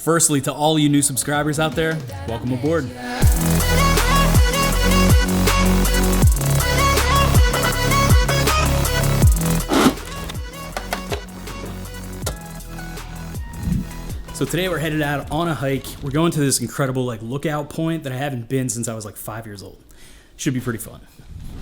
Firstly, to all you new subscribers out there, welcome aboard. So today we're headed out on a hike. We're going to this incredible lookout point that I haven't been since I was 5 years old. Should be pretty fun.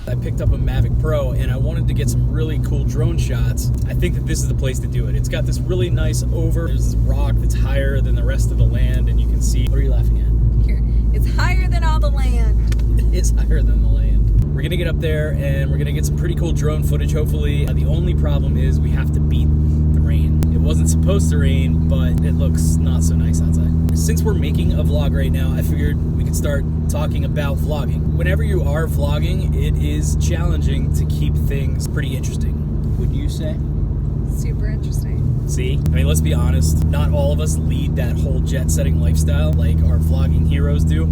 I picked up a Mavic Pro and I wanted to get some really cool drone shots. I think that this is the place to do it. It's got this really nice there's this rock that's higher than the rest of the land, and you can see, what are you laughing at? Here, it's higher than all the land. It is higher than the land. We're gonna get up there and we're gonna get some pretty cool drone footage, hopefully. The only problem is we have to beat the rain. It wasn't supposed to rain, but it looks not so nice outside. Since we're making a vlog right now, I figured we could start talking about vlogging. Whenever you are vlogging, it is challenging to keep things pretty interesting, would you say? Super interesting. See? I mean, let's be honest, not all of us lead that whole jet-setting lifestyle like our vlogging heroes do.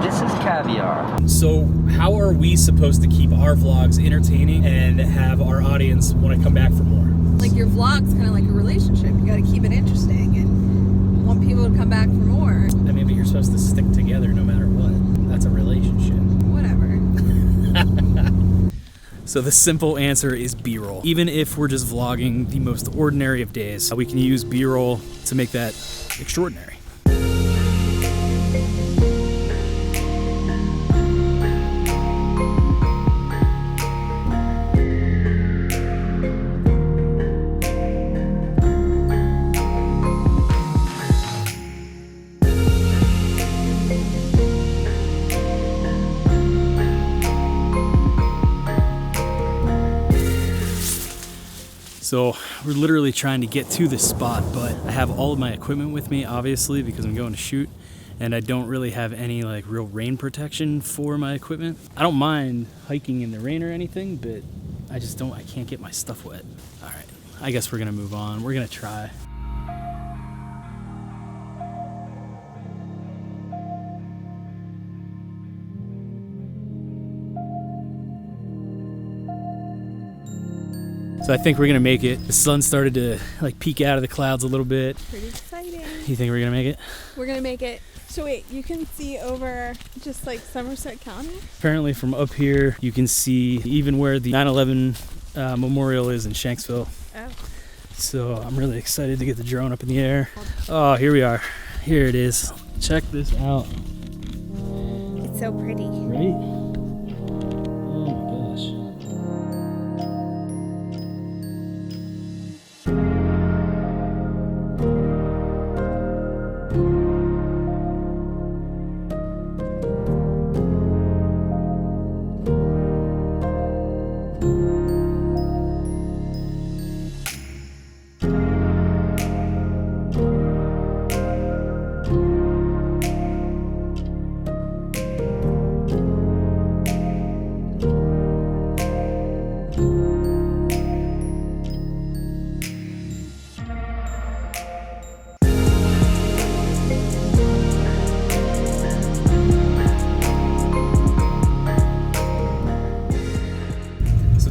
This is caviar. So how are we supposed to keep our vlogs entertaining and have our audience want to come back for more? Like your vlog's kind of like a relationship. You got to keep it interesting and want people to come back for more. I mean, but you're supposed to stick together no matter what. That's a relationship. Whatever. So the simple answer is B-roll. Even if we're just vlogging the most ordinary of days, we can use B-roll to make that extraordinary. So we're literally trying to get to this spot, but I have all of my equipment with me, obviously, because I'm going to shoot, and I don't really have any real rain protection for my equipment. I don't mind hiking in the rain or anything, but I can't get my stuff wet. All right, I guess we're gonna move on. We're gonna try. So I think we're gonna make it. The sun started to peek out of the clouds a little bit. Pretty exciting. You think we're gonna make it? We're gonna make it. So wait, you can see over just Somerset County? Apparently from up here, you can see even where the 9/11 memorial is in Shanksville. Oh. So I'm really excited to get the drone up in the air. Oh, here we are. Here it is. Check this out. It's so pretty. Right? Oh my gosh.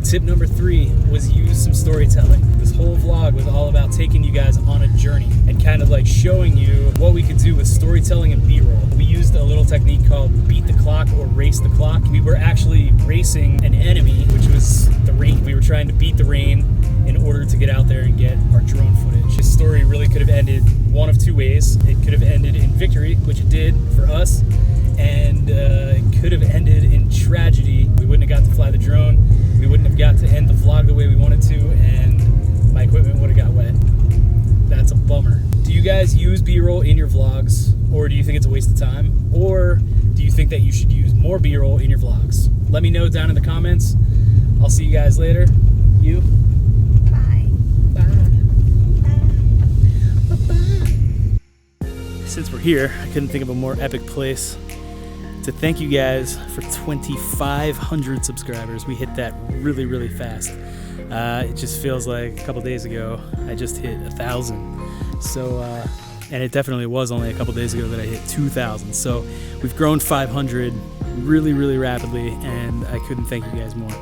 Tip number 3 was use some storytelling. This whole vlog was all about taking you guys on a journey and kind of showing you what we could do with storytelling and B-roll. We used a little technique called beat the clock or race the clock. We were actually racing an enemy, which was the rain. We were trying to beat the rain in order to get out there and get our drone footage. This story really could have ended one of two ways. It could have ended in victory, which it did for us, and it could have ended in tragedy. We wouldn't have got to fly the drone. We wouldn't have got to end the vlog the way we wanted to, and my equipment would have got wet. That's a bummer. Do you guys use B-roll in your vlogs, or do you think it's a waste of time? Or do you think that you should use more B-roll in your vlogs? Let me know down in the comments. I'll see you guys later. You? Bye. Bye. Bye. Since we're here, I couldn't think of a more epic place to thank you guys for 2,500 subscribers. We hit that really, really fast. It just feels like a couple days ago I just hit 1,000. So, and it definitely was only a couple days ago that I hit 2,000. So we've grown 500 really, really rapidly, and I couldn't thank you guys more.